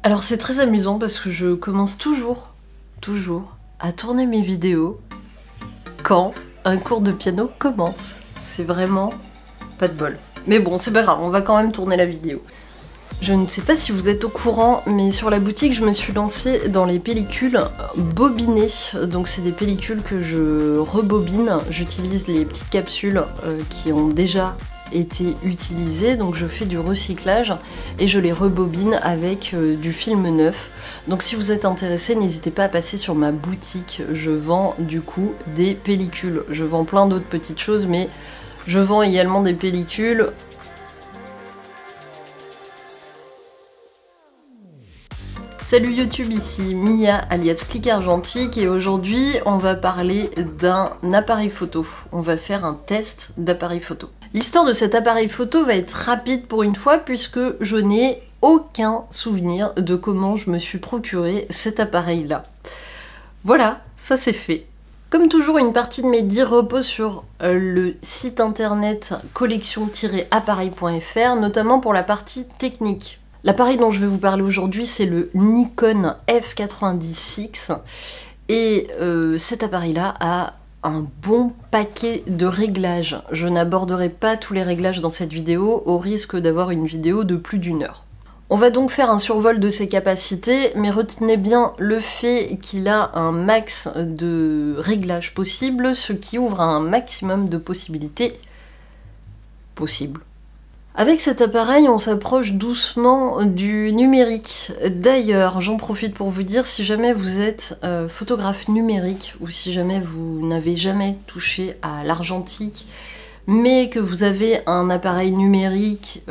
Alors c'est très amusant parce que je commence toujours à tourner mes vidéos quand un cours de piano commence. C'est vraiment pas de bol. Mais bon, c'est pas grave, on va quand même tourner la vidéo. Je ne sais pas si vous êtes au courant, mais sur la boutique, je me suis lancée dans les pellicules bobinées. Donc c'est des pellicules que je rebobine. J'utilise les petites capsules qui ont déjà été utilisées, donc je fais du recyclage et je les rebobine avec du film neuf. Donc si vous êtes intéressé, n'hésitez pas à passer sur ma boutique. Je vends du coup des pellicules. Je vends plein d'autres petites choses, mais je vends également des pellicules. Salut YouTube, ici Mia alias Click Argentique et aujourd'hui on va parler d'un appareil photo. On va faire un test d'appareil photo. L'histoire de cet appareil photo va être rapide pour une fois puisque je n'ai aucun souvenir de comment je me suis procuré cet appareil là. Voilà, ça c'est fait. Comme toujours, une partie de mes dires repose sur le site internet collection-appareil.fr, notamment pour la partie technique. L'appareil dont je vais vous parler aujourd'hui, c'est le Nikon F90X. Et cet appareil-là a un bon paquet de réglages. Je n'aborderai pas tous les réglages dans cette vidéo, au risque d'avoir une vidéo de plus d'1 heure. On va donc faire un survol de ses capacités, mais retenez bien le fait qu'il a un max de réglages possibles, ce qui ouvre à un maximum de possibilités possibles. Avec cet appareil, on s'approche doucement du numérique. D'ailleurs, j'en profite pour vous dire, si jamais vous êtes photographe numérique ou si jamais vous n'avez jamais touché à l'argentique, mais que vous avez un appareil numérique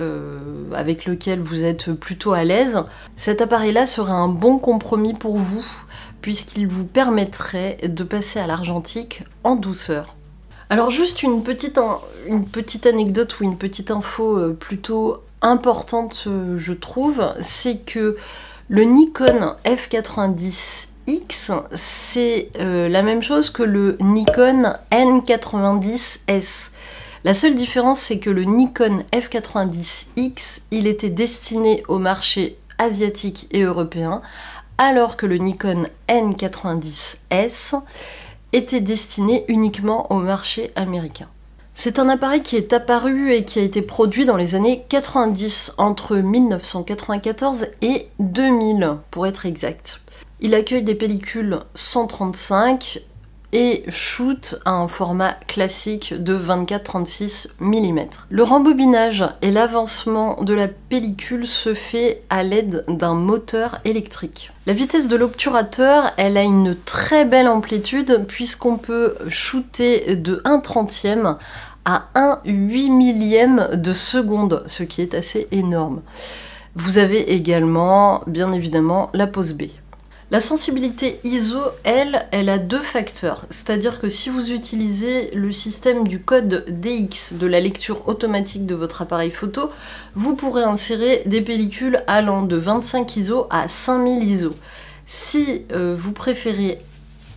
avec lequel vous êtes plutôt à l'aise, cet appareil-là serait un bon compromis pour vous, puisqu'il vous permettrait de passer à l'argentique en douceur. Alors juste une petite anecdote ou une petite info plutôt importante je trouve, c'est que le Nikon F90X c'est la même chose que le Nikon N90S. La seule différence c'est que le Nikon F90X il était destiné au marché asiatique et européen, alors que le Nikon N90S était destiné uniquement au marché américain. C'est un appareil qui est apparu et qui a été produit dans les années 90, entre 1994 et 2000 pour être exact. Il accueille des pellicules 135 et shoot à un format classique de 24-36 mm. Le rembobinage et l'avancement de la pellicule se fait à l'aide d'un moteur électrique. La vitesse de l'obturateur, elle a une très belle amplitude puisqu'on peut shooter de 1/30 à 1/8 millième de seconde, ce qui est assez énorme. Vous avez également, bien évidemment, la pose B. La sensibilité ISO, elle a deux facteurs, c'est-à-dire que si vous utilisez le système du code DX de la lecture automatique de votre appareil photo, vous pourrez insérer des pellicules allant de 25 ISO à 5000 ISO. Si vous préférez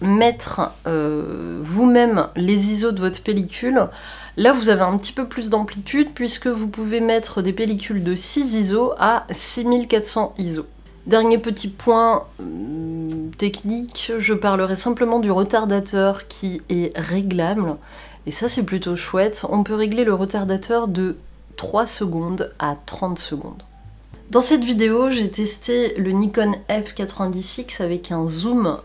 mettre vous-même les ISO de votre pellicule, là vous avez un petit peu plus d'amplitude puisque vous pouvez mettre des pellicules de 6 ISO à 6400 ISO. Dernier petit point technique, je parlerai simplement du retardateur qui est réglable. Et ça c'est plutôt chouette, on peut régler le retardateur de 3 secondes à 30 secondes. Dans cette vidéo, j'ai testé le Nikon F90X avec un zoom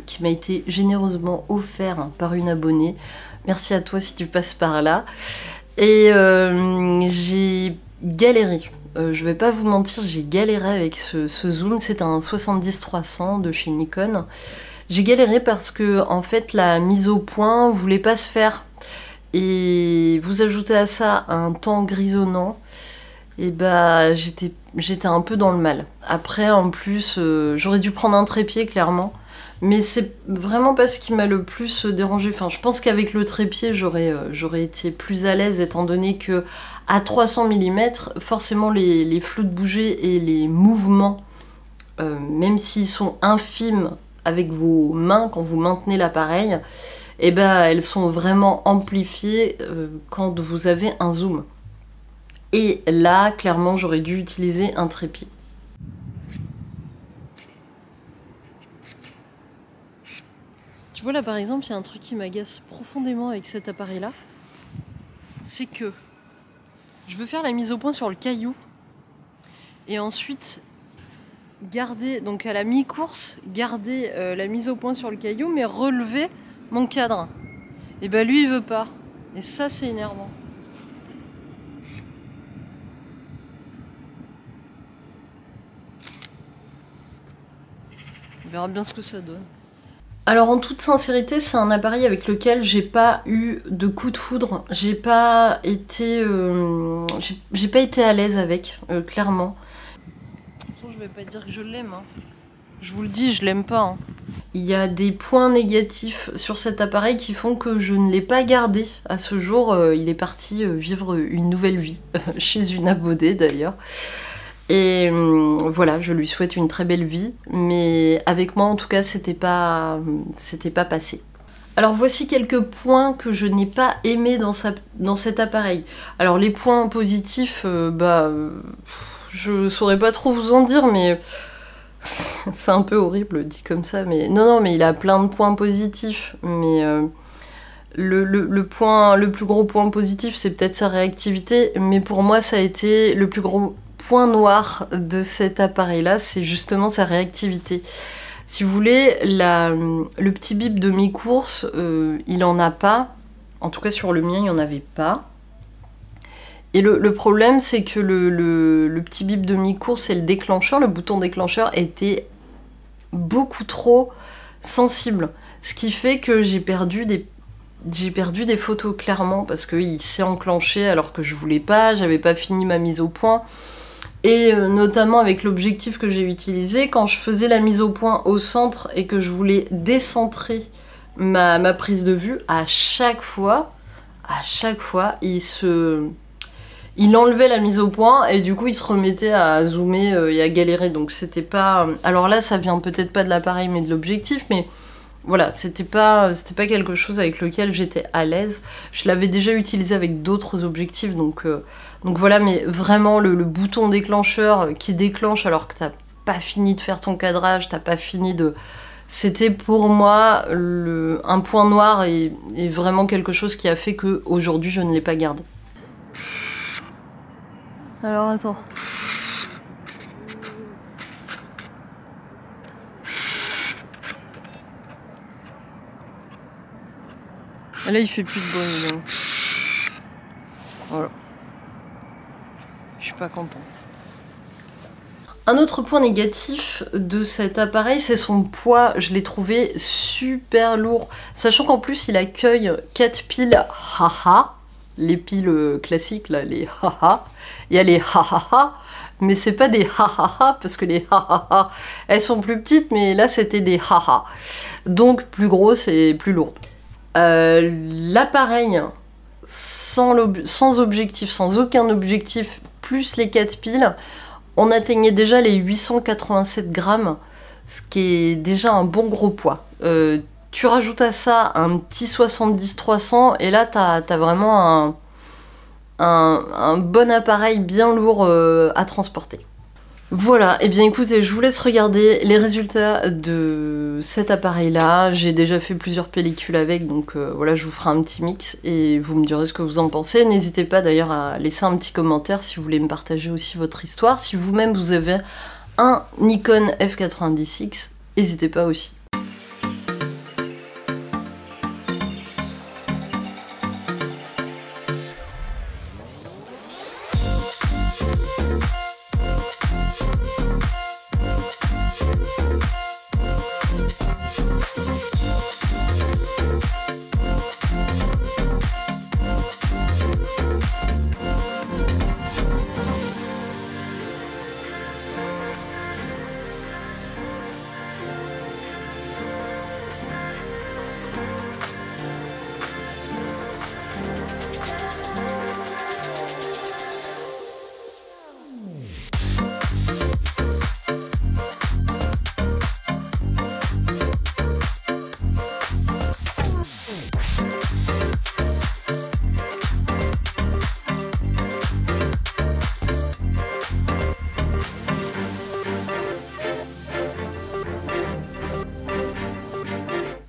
qui m'a été généreusement offert par une abonnée. Merci à toi si tu passes par là. Et j'ai galéré. Je vais pas vous mentir, j'ai galéré avec ce zoom, c'est un 70-300 de chez Nikon. J'ai galéré parce que en fait la mise au point voulait pas se faire. Et vous ajoutez à ça un temps grisonnant, et bah j'étais un peu dans le mal. Après en plus, j'aurais dû prendre un trépied clairement. Mais c'est vraiment pas ce qui m'a le plus dérangé. Enfin, je pense qu'avec le trépied, j'aurais été plus à l'aise étant donné que à 300 mm, forcément les flous de bouger et les mouvements, même s'ils sont infimes avec vos mains quand vous maintenez l'appareil, eh ben, elles sont vraiment amplifiées quand vous avez un zoom. Et là, clairement, j'aurais dû utiliser un trépied. Tu vois là par exemple, il y a un truc qui m'agace profondément avec cet appareil-là. C'est que je veux faire la mise au point sur le caillou. Et ensuite, garder, donc à la mi-course, garder la mise au point sur le caillou, mais relever mon cadre. Et ben lui, il veut pas. Et ça, c'est énervant. On verra bien ce que ça donne. Alors en toute sincérité, c'est un appareil avec lequel j'ai pas eu de coup de foudre. J'ai pas été à l'aise avec, clairement. De toute façon, je vais pas dire que je l'aime. Hein. Je vous le dis, je l'aime pas. Hein. Il y a des points négatifs sur cet appareil qui font que je ne l'ai pas gardé. À ce jour, il est parti vivre une nouvelle vie, chez une abonnée d'ailleurs. Et voilà, je lui souhaite une très belle vie, mais avec moi en tout cas, c'était pas passé. Alors voici quelques points que je n'ai pas aimés dans cet appareil. Alors les points positifs, je saurais pas trop vous en dire, mais c'est un peu horrible dit comme ça, mais non, mais il a plein de points positifs, mais le plus gros point positif, c'est peut-être sa réactivité, mais pour moi, ça a été le plus gros point noir de cet appareil-là, c'est justement sa réactivité. Si vous voulez, le petit bip de mi-course, il en a pas. En tout cas, sur le mien, il n'y en avait pas. Et le problème, c'est que le petit bip de mi-course et le déclencheur, le bouton déclencheur, était beaucoup trop sensible. Ce qui fait que j'ai perdu des photos, clairement, parce qu'il s'est enclenché alors que je voulais pas, j'avais pas fini ma mise au point. Et notamment avec l'objectif que j'ai utilisé, quand je faisais la mise au point au centre et que je voulais décentrer ma prise de vue, à chaque fois, il enlevait la mise au point et du coup il se remettait à zoomer et à galérer. Donc c'était pas... Alors là, ça vient peut-être pas de l'appareil mais de l'objectif, mais voilà, c'était pas quelque chose avec lequel j'étais à l'aise. Je l'avais déjà utilisé avec d'autres objectifs, donc voilà, mais vraiment le bouton déclencheur qui déclenche alors que t'as pas fini de faire ton cadrage, t'as pas fini de... C'était pour moi un point noir et vraiment quelque chose qui a fait que aujourd'hui je ne l'ai pas gardé. Alors attends. Là, il fait plus de bruit, évidemment. Voilà. Je suis pas contente. Un autre point négatif de cet appareil, c'est son poids. Je l'ai trouvé super lourd. Sachant qu'en plus, il accueille 4 piles haha. Les piles classiques, là, les haha. Il y a les haha. Mais c'est pas des ha-ha-ha, parce que les ha-ha-ha, elles sont plus petites, mais là, c'était des ha-ha. Donc, plus grosse et plus lourde. L'appareil sans objectif, sans aucun objectif, plus les 4 piles, on atteignait déjà les 887 grammes, ce qui est déjà un bon gros poids. Tu rajoutes à ça un petit 70-300 et là t'as vraiment un bon appareil bien lourd à transporter. Voilà, et bien écoutez, je vous laisse regarder les résultats de cet appareil-là. J'ai déjà fait plusieurs pellicules avec, donc voilà, je vous ferai un petit mix et vous me direz ce que vous en pensez. N'hésitez pas d'ailleurs à laisser un petit commentaire si vous voulez me partager aussi votre histoire. Si vous-même vous avez un Nikon F90X, n'hésitez pas aussi.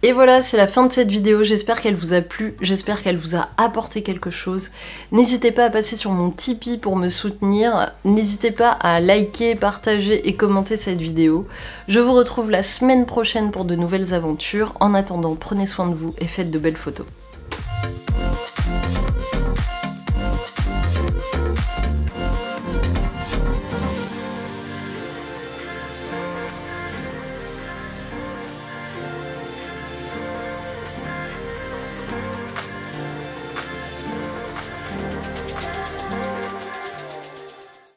Et voilà, c'est la fin de cette vidéo, j'espère qu'elle vous a plu, j'espère qu'elle vous a apporté quelque chose. N'hésitez pas à passer sur mon Tipeee pour me soutenir, n'hésitez pas à liker, partager et commenter cette vidéo. Je vous retrouve la semaine prochaine pour de nouvelles aventures. En attendant, prenez soin de vous et faites de belles photos.